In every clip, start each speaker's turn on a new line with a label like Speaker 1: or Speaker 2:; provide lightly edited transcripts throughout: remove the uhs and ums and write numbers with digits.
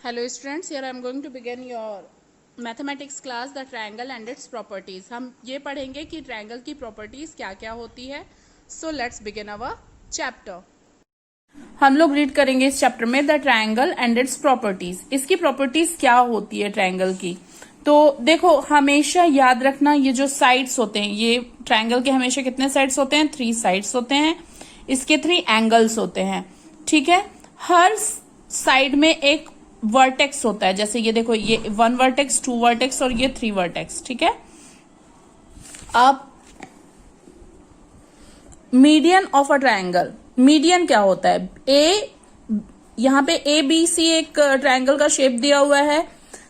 Speaker 1: Hello students, here I am going to begin your mathematics class the triangle and its properties. हम ये पढ़ेंगे कि triangle की properties क्या क्या होती है। So let's begin our chapter. हम लोग रीड करेंगे इस चैप्टर में the triangle and its properties. इसकी प्रॉपर्टीज क्या होती है ट्रायंगल की। तो देखो, हमेशा याद रखना, ये जो साइड्स होते हैं, ये ट्रायंगल के हमेशा कितने साइड्स होते हैं? 3 साइड्स होते हैं। इसके 3 एंगल्स होते हैं, ठीक है। हर साइड में एक वर्टेक्स होता है, जैसे ये देखो, ये 1 वर्टेक्स, 2 वर्टेक्स और ये 3 वर्टेक्स, ठीक है। अब median of a triangle, median क्या होता है? यहां पे ABC एक ट्रायंगल का शेप दिया हुआ है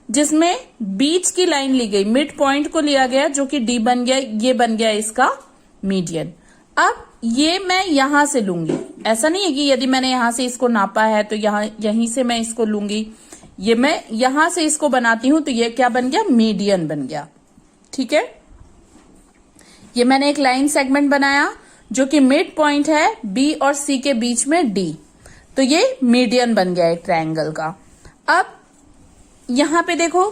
Speaker 1: जिसमें बीच की लाइन ली गई, मिड पॉइंट को लिया गया जो कि D बन गया, ये बन गया इसका मीडियन। अब ये मैं यहां से लूंगी, ऐसा नहीं है कि यदि मैंने यहां से इसको नापा है तो यहीं से मैं इसको लूंगी। ये मैं यहां से इसको बनाती हूं तो ये क्या बन गया? मीडियन बन गया, ठीक है। ये मैंने एक लाइन सेगमेंट बनाया जो कि मिड पॉइंट है B और C के बीच में D, तो ये मीडियन बन गया एक ट्रायंगल का। अब यहां पे देखो,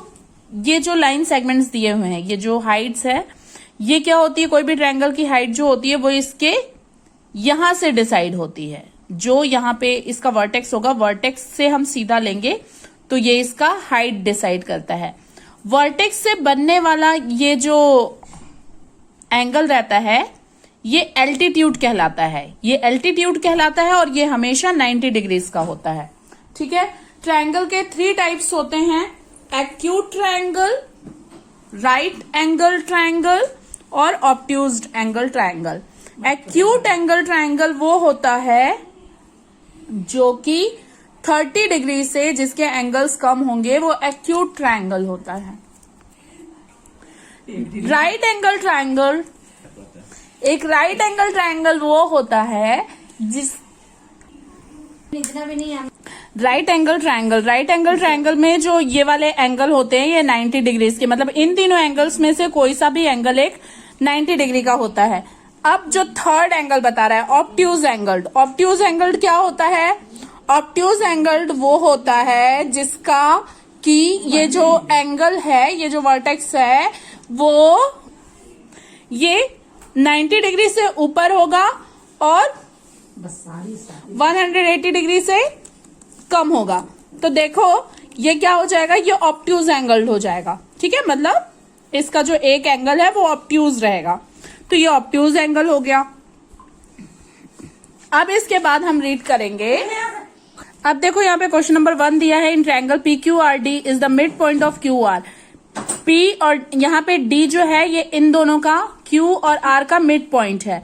Speaker 1: ये जो लाइन सेगमेंट्स दिए हुए हैं, ये जो हाइट्स है, ये क्या होती है? कोई भी ट्रायंगल की हाइट जो होती है वो इसके यहां से डिसाइड होती है। जो यहां पे इसका वर्टेक्स होगा, वर्टेक्स से हम सीधा लेंगे तो ये इसका हाइट डिसाइड करता है। वर्टेक्स से बनने वाला ये जो एंगल रहता है, ये एल्टीट्यूड कहलाता है। ये एल्टीट्यूड कहलाता है और ये हमेशा 90 डिग्रीज का होता है, ठीक है। ट्रायंगल के 3 टाइप्स होते हैं, acute triangle, right angle triangle और obtuse angle triangle. Acute angle triangle वो होता है जो कि 30 डिग्री से जिसके एंगल्स कम होंगे, वो एक्यूट ट्रायंगल होता है। राइट एंगल ट्रायंगल, एक राइट एंगल ट्रायंगल वो होता है जिस राइट एंगल ट्रायंगल में जो ये वाले एंगल होते हैं ये 90 डिग्रीज के, मतलब इन तीनों एंगल्स में से कोई सा भी एंगल एक 90 डिग्री का होता है। अब जो थर्ड एंगल बता रहा है, ऑब्ट्यूज एंगल। ऑब्ट्यूज एंगल क्या होता है? ऑब्ट्यूज एंगल वो होता है जिसका कि ये जो एंगल है, ये जो वर्टेक्स है, वो ये 90 डिग्री से ऊपर होगा और 180 डिग्री से कम होगा। तो देखो, ये क्या हो जाएगा? ये ऑब्ट्यूज एंगल हो जाएगा, ठीक है। मतलब इसका जो एक एंगल है वो ऑब्ट्यूज रहेगा, तो ये ऑब्ट्यूज एंगल हो गया। अब इसके बाद हम रीड करेंगे। अब देखो, यहाँ पे क्वेश्चन नंबर 1 दिया है, in triangle PQRD is the mid point of QR। P और यहाँ पे D जो है, ये इन दोनों का, Q और R का मिड पॉइंट है,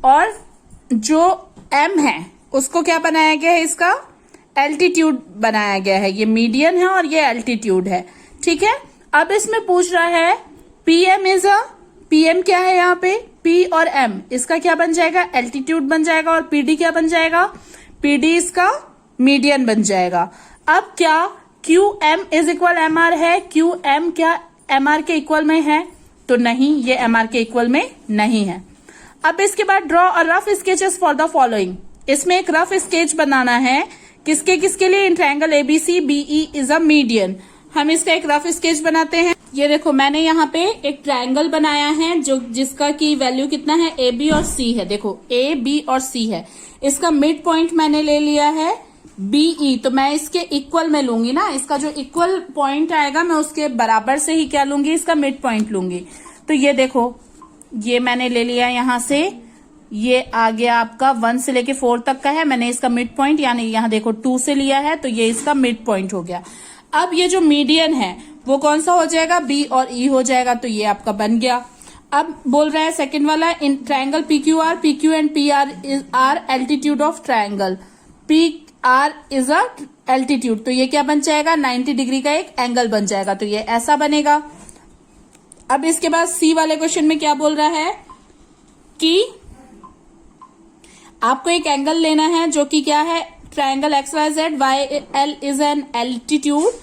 Speaker 1: और जो M है उसको क्या बनाया गया है? इसका एल्टीट्यूड बनाया गया है। ये मीडियन है और ये एल्टीट्यूड है, ठीक है। अब इसमें पूछ रहा है PM क्या है यहाँ पे? P और M, इसका क्या बन जाएगा? एल्टीट्यूड बन जाएगा। और PD क्या बन जाएगा? PD इसका मीडियन बन जाएगा। अब क्या QM इज इक्वल MR है? QM क्या MR के इक्वल में है? तो नहीं, ये MR के इक्वल में नहीं है। अब इसके बाद draw a rough sketches for the following. इसमें एक रफ स्केच बनाना है, किसके किसके लिए? In triangle ABC BE is a median. हम इसका एक रफ स्केच बनाते हैं। ये देखो, मैंने यहाँ पे एक ट्रायंगल बनाया है जो जिसका की वैल्यू कितना है? AB और C है। देखो, A B और C है। इसका मिड पॉइंट मैंने ले लिया है BE, तो मैं इसके इक्वल में लूंगी ना। इसका जो इक्वल पॉइंट आएगा मैं उसके बराबर से ही क्या लूंगी? इसका मिड पॉइंट लूंगी। तो ये देखो, ये मैंने ले लिया यहां से, ये आ गया आपका 1 से लेके 4 तक का है। मैंने इसका मिड पॉइंट यानी यहाँ देखो 2 से लिया है, तो ये इसका मिड पॉइंट हो गया। अब ये जो मीडियन है वो कौन सा हो जाएगा? B और E हो जाएगा, तो ये आपका बन गया। अब बोल रहा है सेकंड वाला, in triangle PQ and PR are altitude of triangle. PR is a altitude, तो ये क्या बन जाएगा? 90 डिग्री का एक एंगल बन जाएगा, तो ये ऐसा बनेगा। अब इसके बाद C वाले क्वेश्चन में क्या बोल रहा है कि आपको एक एंगल लेना है जो कि क्या है? Triangle XYZ, YL is an altitude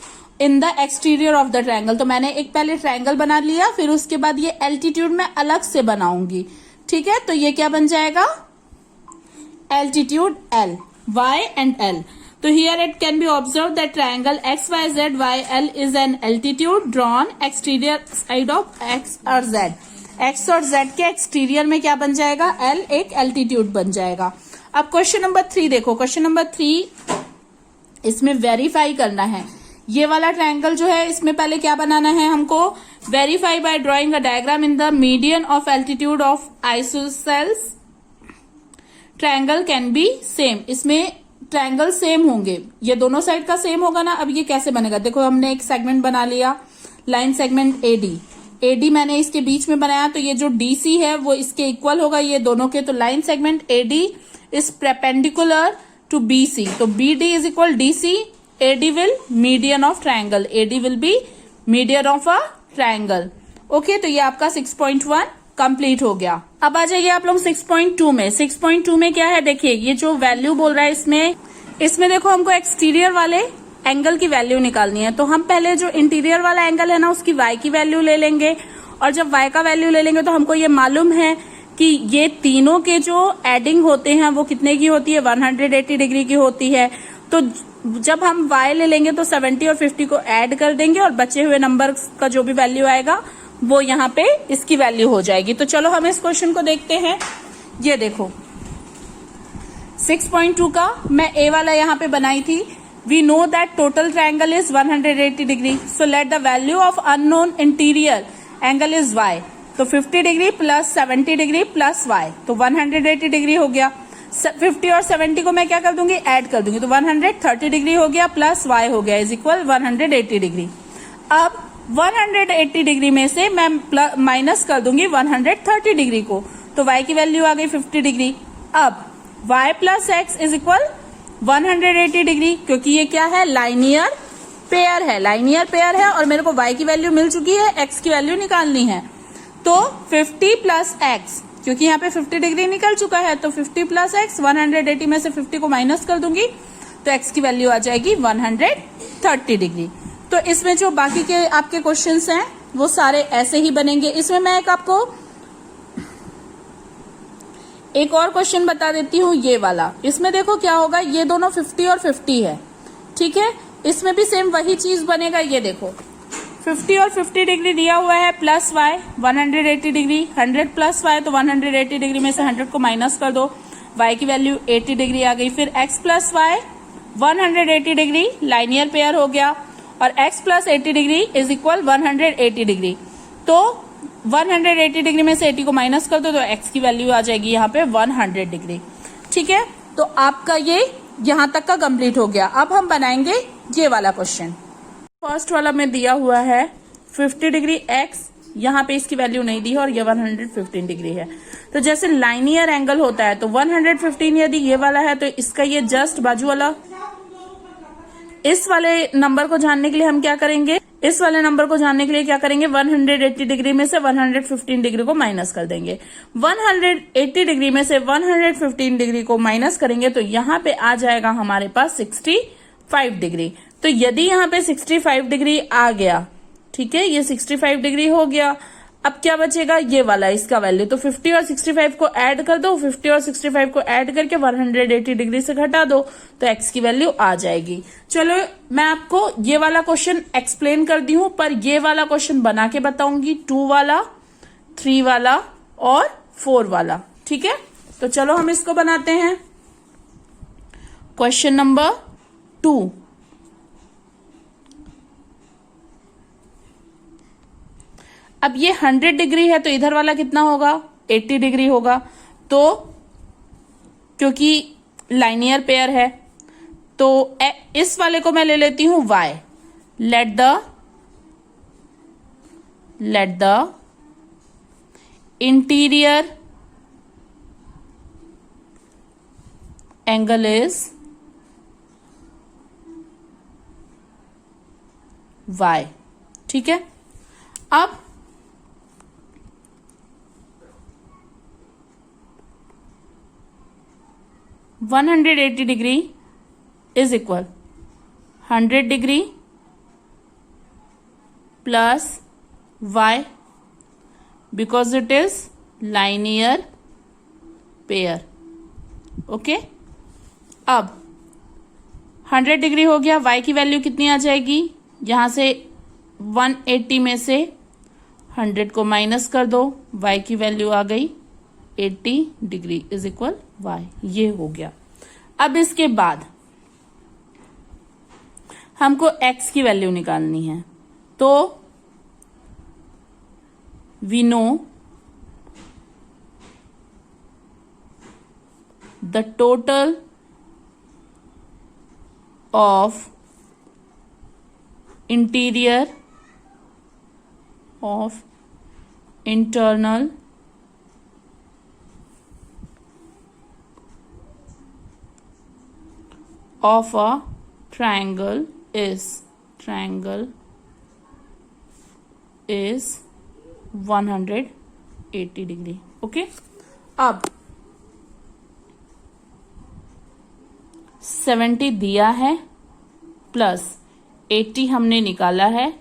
Speaker 1: in the exterior of the triangle. तो मैंने एक पहले ट्रायंगल बना लिया, फिर उसके बाद ये एल्टीट्यूड में अलग से बनाऊंगी, ठीक है। तो ये क्या बन जाएगा? Altitude L, Y and L। तो here it can be observe that triangle XYZ YL is an altitude drawn exterior side of X और Z। X और Z के एक्सटीरियर में क्या बन जाएगा? L एक एल्टीट्यूड बन जाएगा। अब क्वेश्चन नंबर 3 देखो। क्वेश्चन नंबर 3 इसमें वेरीफाई करना है। ये वाला ट्रायंगल जो है इसमें पहले क्या बनाना है हमको? Verify bye drawing a diagram in the median of altitude of isosceles triangle can be same. इसमें ट्रायंगल सेम होंगे, ये दोनों साइड का सेम होगा ना। अब ये कैसे बनेगा? देखो हमने एक सेगमेंट बना लिया, लाइन सेगमेंट AD मैंने इसके बीच में बनाया, तो ये जो DC है वो इसके इक्वल होगा ये दोनों के। तो line segment AD is perpendicular to BC, तो BD is equal DC, AD will median of triangle, AD will be median of a triangle. Okay, तो ये आपका 6.1 कंप्लीट हो गया। अब आ जाइए आप लोग 6.2 में। 6.2 में क्या है? देखिए ये जो वैल्यू बोल रहा है इसमें देखो हमको एक्सटीरियर वाले एंगल की वैल्यू निकालनी है। तो हम पहले जो इंटीरियर वाला एंगल है ना उसकी y की वैल्यू ले लेंगे, और जब y का वैल्यू ले लेंगे तो हमको ये मालूम है कि ये तीनों के जो एडिंग होते हैं वो कितने की होती है? 180 डिग्री की होती है। तो जब हम y ले लेंगे तो 70 और 50 को ऐड कर देंगे और बचे हुए नंबर का जो भी वैल्यू आएगा वो यहाँ पे इसकी वैल्यू हो जाएगी। तो चलो हम इस क्वेश्चन को देखते हैं। ये देखो 6.2 का मैं A वाला यहाँ पे बनाई थी। We know that total triangle is 180 degree, so let the value of unknown interior angle is y। तो 50 degree plus 70 degree plus y, तो 180 डिग्री हो गया। 50 और 70 को मैं क्या कर दूंगी? ऐड कर दूंगी, तो 130 डिग्री हो गया प्लस y हो गया इज इक्वल 180 डिग्री। अब 180 डिग्री में से मैं माइनस कर दूंगी 130 डिग्री को, तो y की वैल्यू आ गई 50 डिग्री। अब y plus x is equal 180 degree, क्योंकि ये क्या है? लाइनियर पेयर है, लाइनियर पेयर है और मेरे को y की वैल्यू मिल चुकी है, x की वैल्यू निकालनी है। तो 50 प्लस एक्स, क्योंकि यहाँ पे 50 डिग्री निकल चुका है, तो 50 प्लस एक्स 180 में से 50 को माइनस कर दूंगी तो x की वैल्यू आ जाएगी 130 डिग्री। तो इसमें जो बाकी के आपके क्वेश्चंस हैं वो सारे ऐसे ही बनेंगे। इसमें मैं आपको एक और क्वेश्चन बता देती हूँ, ये वाला। इसमें देखो क्या होगा, ये दोनों 50 और 50 है, ठीक है। इसमें भी सेम वही चीज बनेगा। ये देखो 50 और 50 डिग्री दिया हुआ है, plus y 180 degree, 100 plus y, तो 180 डिग्री में से 100 को माइनस कर दो, y की वैल्यू 80 डिग्री आ गई। फिर x plus y 180 degree, linear pair हो गया, और x plus 80 degree is equal 180 degree. तो 180 डिग्री में से 80 को माइनस कर दो तो x की वैल्यू आ जाएगी यहाँ पे 100 डिग्री, ठीक है। तो आपका ये यहाँ तक का कंप्लीट हो गया। अब हम बनाएंगे ये वाला क्वेश्चन। फर्स्ट वाला में दिया हुआ है 50 डिग्री x, यहाँ पे इसकी वैल्यू नहीं दी है और ये 115 डिग्री है। तो जैसे लाइनियर एंगल होता है तो 115 यदि ये वाला है तो इसका ये जस्ट बाजू वाला, इस वाले नंबर को जानने के लिए हम क्या करेंगे? इस वाले नंबर को जानने के लिए क्या करेंगे? 180 डिग्री में से 115 डिग्री को माइनस कर देंगे। 180 डिग्री में से 115 डिग्री को माइनस करेंगे तो यहाँ पे आ जाएगा हमारे पास 65 डिग्री। तो यदि यहाँ पे 65 डिग्री आ गया, ठीक है, ये 65 डिग्री हो गया। अब क्या बचेगा? ये वाला, इसका वैल्यू। तो 50 और 65 को ऐड कर दो, 50 और 65 को ऐड करके 180 डिग्री से घटा दो तो x की वैल्यू आ जाएगी। चलो मैं आपको ये वाला क्वेश्चन एक्सप्लेन कर दी हूं, पर ये वाला क्वेश्चन बना के बताऊंगी 2 वाला, 3 वाला और 4 वाला, ठीक है। तो चलो हम इसको बनाते हैं। क्वेश्चन नंबर 2, अब ये 100 डिग्री है तो इधर वाला कितना होगा? 80 डिग्री होगा। तो क्योंकि लाइनियर पेयर है तो इस वाले को मैं ले लेती हूं y। Let the interior angle is y, ठीक है। अब one 180 degree is equal 100 degree plus y, because it is linear pair, okay. अब 100 डिग्री हो गया। y की वैल्यू कितनी आ जाएगी, यहां से 180 में से 100 को माइनस कर दो, y की वैल्यू आ गई 80 डिग्री इज इक्वल y। ये हो गया। अब इसके बाद हमको x की वैल्यू निकालनी है, तो we know the total of interior of internal of a triangle is 180 degree. Okay, अब 70 दिया है प्लस 80 हमने निकाला है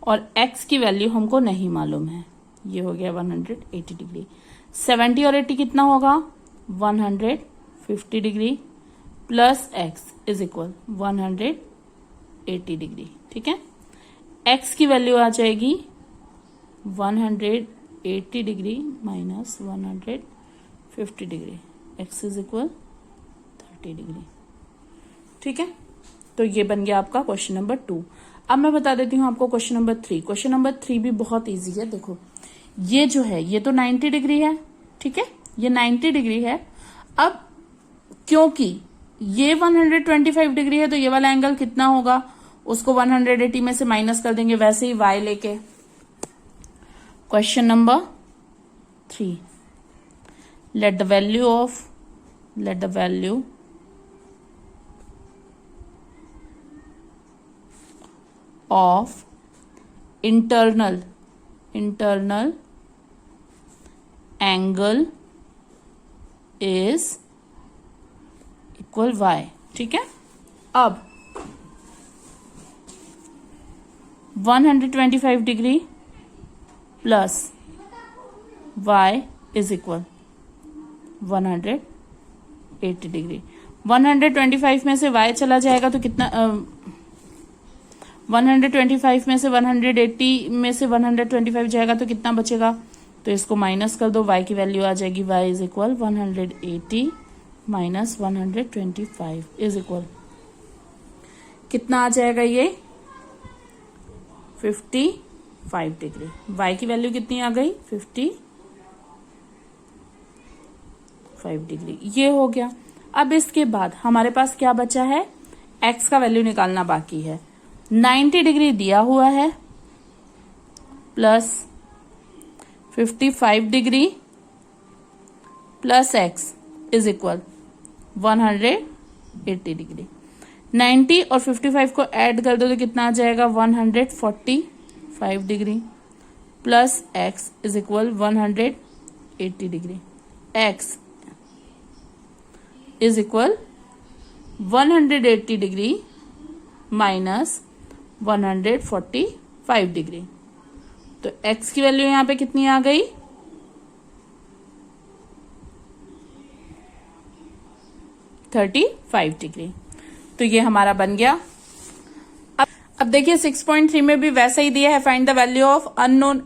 Speaker 1: और x की वैल्यू हमको नहीं मालूम है। ये हो गया 180 डिग्री। 70 और 80 कितना होगा, 150 degree plus x is equal 180 degree. ठीक है, x की वैल्यू आ जाएगी 180 degree minus 150 degree, x is equal 30 degree. ठीक है, तो ये बन गया आपका क्वेश्चन नंबर 2। अब मैं बता देती हूं आपको क्वेश्चन नंबर 3। क्वेश्चन नंबर 3 भी बहुत इजी है। देखो ये जो है ये तो 90 डिग्री है, ठीक है, ये 90 डिग्री है। अब क्योंकि ये 125 डिग्री है तो ये वाला एंगल कितना होगा, उसको 180 में से माइनस कर देंगे, वैसे ही y लेके। Question number 3, late the value of internal angle is equal y। ठीक है, अब 125 degree plus y is equal 180 degree. 125 में से y चला जाएगा तो कितना 125 में से 180 में से 125 जाएगा तो कितना बचेगा, तो इसको माइनस कर दो, y की वैल्यू आ जाएगी y is equal 180 minus 125 is equal कितना आ जाएगा, ये 55 डिग्री। y की वैल्यू कितनी आ गई, 55 डिग्री। ये हो गया। अब इसके बाद हमारे पास क्या बचा है, x का वैल्यू निकालना बाकी है। 90 डिग्री दिया हुआ है plus 55 degree plus x is equal 180 degree. 90 और 55 को ऐड कर दो तो कितना आ जाएगा, 145 degree plus x is equal 180 degree. x is equal 180 degree minus 145 degree. तो x की वैल्यू यहां पे कितनी आ गई, 35 डिग्री। तो ये हमारा बन गया। अब देखिए 6.3 में भी वैसा ही दिया है, find the value of unknown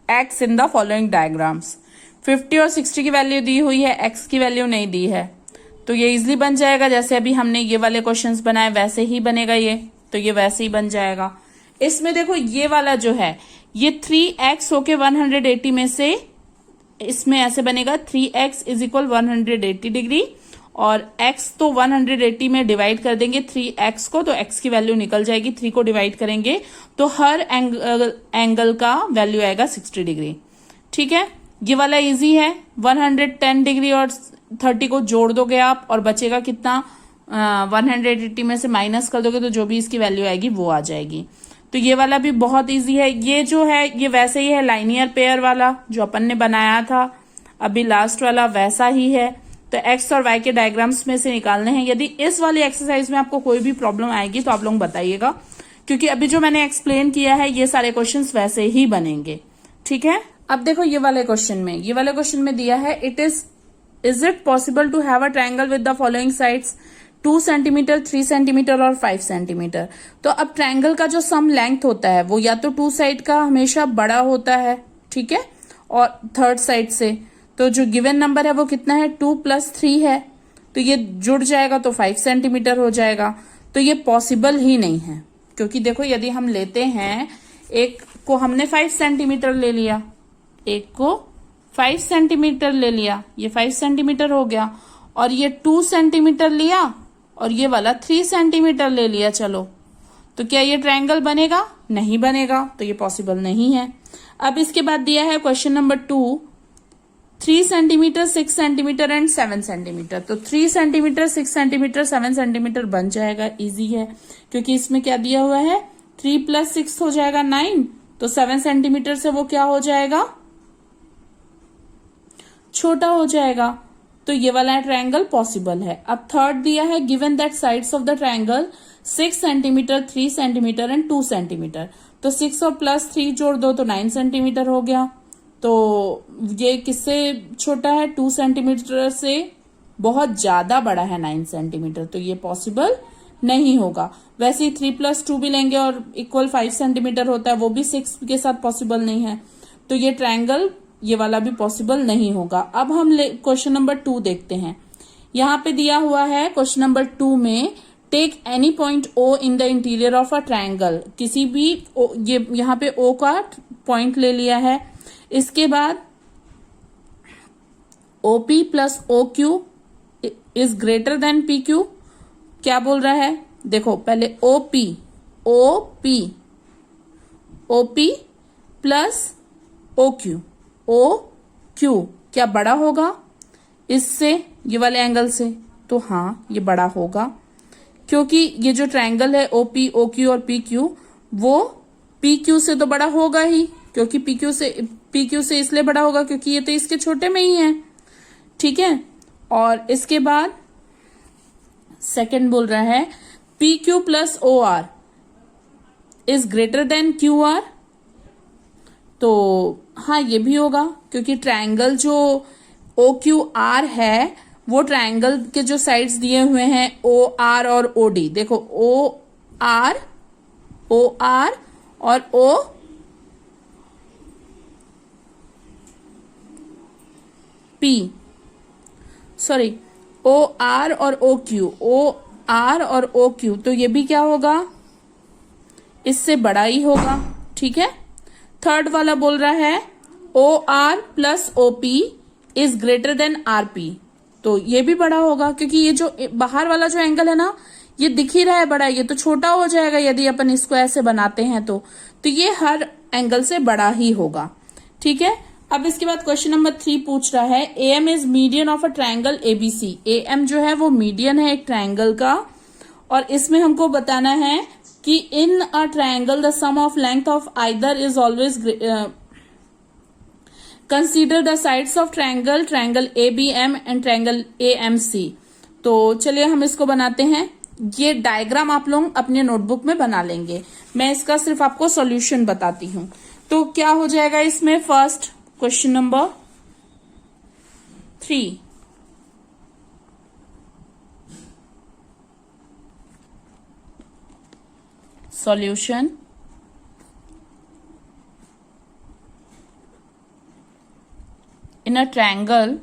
Speaker 1: x in the following diagrams. 50 और 60 की वैल्यू दी हुई है, x की वैल्यू नहीं दी है, तो ये इजिली बन जाएगा। जैसे अभी हमने ये वाले क्वेश्चंस बनाए वैसे ही बनेगा ये, तो ये वैसे ही बन जाएगा। इसमें देखो ये वाला जो है ये 3x होके 180 में से इसमें ऐसे बनेगा 3x इज इक्वल 180 डिग्री और x तो 180 में डिवाइड कर देंगे 3x को, तो x की वैल्यू निकल जाएगी। 3 को डिवाइड करेंगे तो हर एंगल का वैल्यू आएगा 60 डिग्री। ठीक है, ये वाला इजी है। 110 डिग्री और 30 को जोड़ दोगे आप और बचेगा कितना, 180 में से माइनस कर दोगे तो जो भी इसकी वैल्यू आएगी वो आ जाएगी। तो ये वाला भी बहुत इजी है। ये जो है ये वैसे ही है, लाइनियर पेयर वाला जो अपन ने बनाया था अभी लास्ट वाला वैसा ही है। तो एक्स और वाई के डायग्राम्स में से निकालने हैं। यदि इस वाली एक्सरसाइज में आपको कोई भी प्रॉब्लम आएगी तो आप लोग बताइएगा, क्योंकि अभी जो मैंने एक्सप्लेन किया है ये सारे क्वेश्चंस वैसे ही बनेंगे। ठीक है, अब देखो ये वाले क्वेश्चन में दिया है is it possible to have a triangle with the following sides. 2 centimetre, 3 centimetre और 5 सेंटीमीटर। तो अब ट्रायंगल का जो सम लेंथ होता है वो या तो 2 साइड का हमेशा बड़ा होता है, ठीक है, और थर्ड साइड से। तो जो गिवन नंबर है वो कितना है, 2 + 3 है, तो ये जुड़ जाएगा तो 5 सेंटीमीटर हो जाएगा। तो ये पॉसिबल ही नहीं है, क्योंकि देखो यदि हम लेते हैं, एक को हमने 5 सेंटीमीटर ले लिया, एक को 5 सेंटीमीटर ले लिया, ये 5 सेंटीमीटर हो गया, और ये 2 सेंटीमीटर लिया और ये वाला 3 सेंटीमीटर ले लिया, चलो, तो क्या ये ट्रायंगल बनेगा? नहीं बनेगा, तो ये पॉसिबल नहीं है। अब इसके बाद दिया है question number 2, 3 centimetre, 6 centimetre and 7 centimetre. तो 3 सेंटीमीटर, 6 सेंटीमीटर, 7 सेंटीमीटर बन जाएगा, इजी है, क्योंकि इसमें क्या दिया हुआ है, 3 + 6 हो जाएगा 9, तो 7 सेंटीमीटर से वो क्या हो जाएगा, छोटा हो जाएगा। तो ये वाला ट्रायंगल पॉसिबल है। अब थर्ड दिया है, given that sides of the triangle 6 centimetre, 3 centimetre and 2 centimetre. तो 6 और +3 जोड़ दो तो 9 सेंटीमीटर हो गया। तो ये किससे छोटा है, 2 सेंटीमीटर से बहुत ज्यादा बड़ा है 9 सेंटीमीटर, तो ये पॉसिबल नहीं होगा। वैसे ही 3 + 2 भी लेंगे और इक्वल 5 सेंटीमीटर होता है, वो भी 6 के साथ पॉसिबल नहीं है। तो ये ट्रायंगल, ये वाला भी पॉसिबल नहीं होगा। अब हम क्वेश्चन नंबर 2 देखते हैं। यहाँ पे दिया हुआ है क्वेश्चन नंबर 2 में, take any point O in the interior of a triangle. किसी भी ये यहाँ पे O का पॉइंट ले लिया है। इसके बाद OP + OQ is greater than PQ। क्या बोल रहा है, देखो पहले OP + OQ क्या बड़ा होगा इससे, ये वाले एंगल से? तो हाँ, ये बड़ा होगा, क्योंकि ये जो ट्रायंगल है OP, OQ और PQ, वो PQ से तो बड़ा होगा ही, क्योंकि PQ से इसलिए बड़ा होगा क्योंकि ये तो इसके छोटे में ही है, ठीक है। और इसके बाद सेकंड बोल रहा है, PQ + OR is greater than QR। तो हाँ, ये भी होगा, क्योंकि ट्रायंगल जो OQR है वो ट्रायंगल के जो साइड्स दिए हुए हैं OR और OD, देखो OR और OR और OQ, तो ये भी क्या होगा, इससे बड़ा ही होगा, ठीक है। थर्ड वाला बोल रहा है OR + OP is greater than RP, तो ये भी बड़ा होगा, क्योंकि ये जो बाहर वाला जो एंगल है ना, ये दिख ही रहा है बड़ा, ये तो छोटा हो जाएगा यदि अपन इसको ऐसे बनाते हैं तो ये हर एंगल से बड़ा ही होगा, ठीक है। अब इसके बाद क्वेश्चन नंबर 3 पूछ रहा है, AM is median of a triangle ABC। AM जो है वो मीडियन है एक ट्रायंगल का, और इसमें हमको बताना है कि in a triangle the sum of length of either is always, consider the sides of triangle ABM and triangle AMC। तो चलिए हम इसको बनाते हैं। ये डायग्राम आप लोग अपने नोटबुक में बना लेंगे, मैं इसका सिर्फ आपको सॉल्यूशन बताती हूं। तो क्या हो जाएगा इसमें, first question number 3, solution. In a triangle,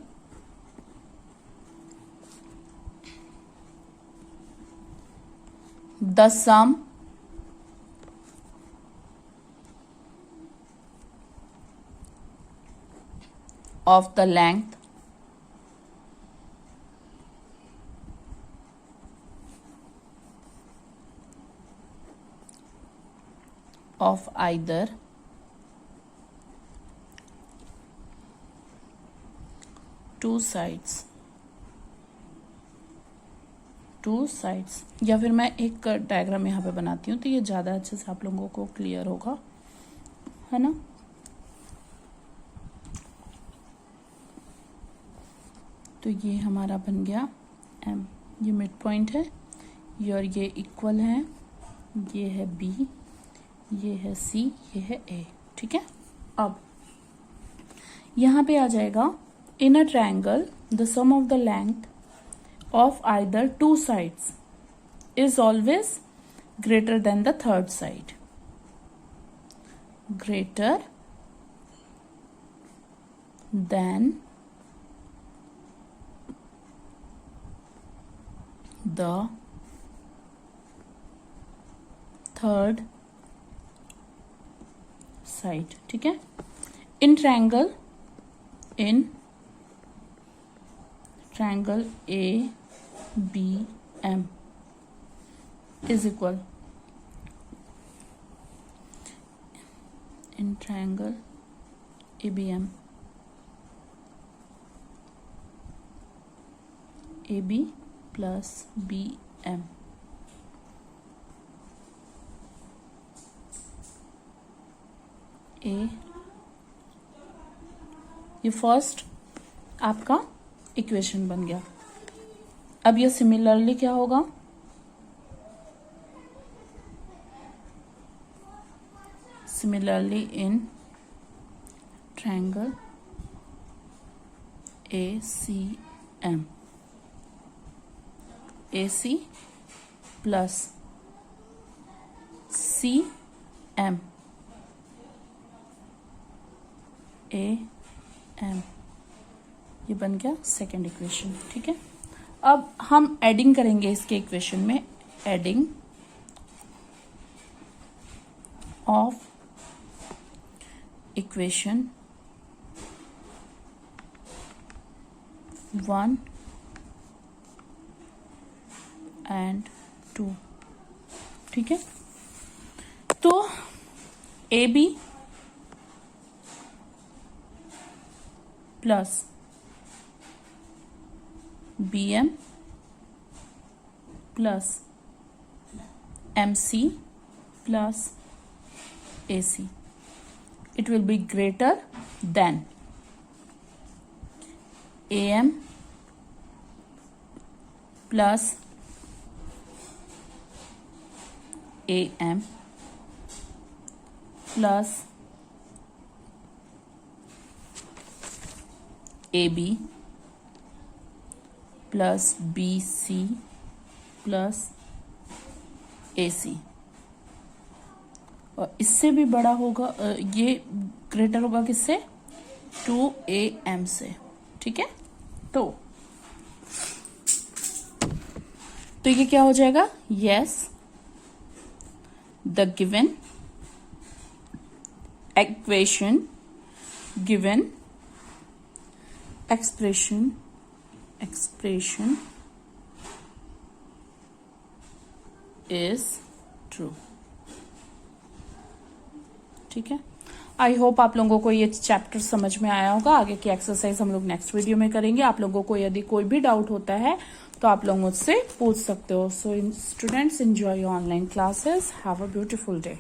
Speaker 1: the sum of the length of either two sides, या फिर मैं एक डायग्राम यहाँ पे बनाती हूँ तो ये ज्यादा अच्छे से आप लोगों को क्लियर होगा, है ना। तो ये हमारा बन गया M, ये मिड पॉइंट है, ये और ये इक्वल है, ये है B, ये है C, ये है A, ठीक है। अब यहाँ पे आ जाएगा, in a triangle the sum of the length of either two sides is always greater than the third side. Greater than the third side. ठीक है. In triangle ABM is equal, in triangle ABM, AB plus BM ये first आपका equation बन गया. अब ये similarly क्या होगा, similarly in triangle ACM, AC plus CM AM, ये बन गया सेकेंड इक्वेशन. ठीक है. अब हम एडिंग करेंगे इसके इक्वेशन में, एडिंग ऑफ इक्वेशन 1 and 2. ठीक है. तो AB plus BM plus MC plus AC, it will be greater than AM plus AM plus AB plus BC plus AC, और इससे भी बड़ा होगा, ये ग्रेटर होगा किससे, 2AM से. ठीक है. तो ये क्या हो जाएगा, yes the given equation, given expression is true. ठीक है. आई होप आप लोगों को ये चैप्टर समझ में आया होगा. आगे की एक्सरसाइज हम लोग नेक्स्ट वीडियो में करेंगे. आप लोगों को यदि कोई भी डाउट होता है तो आप लोग मुझसे पूछ सकते हो. So students, enjoy your online classes. Have a beautiful day.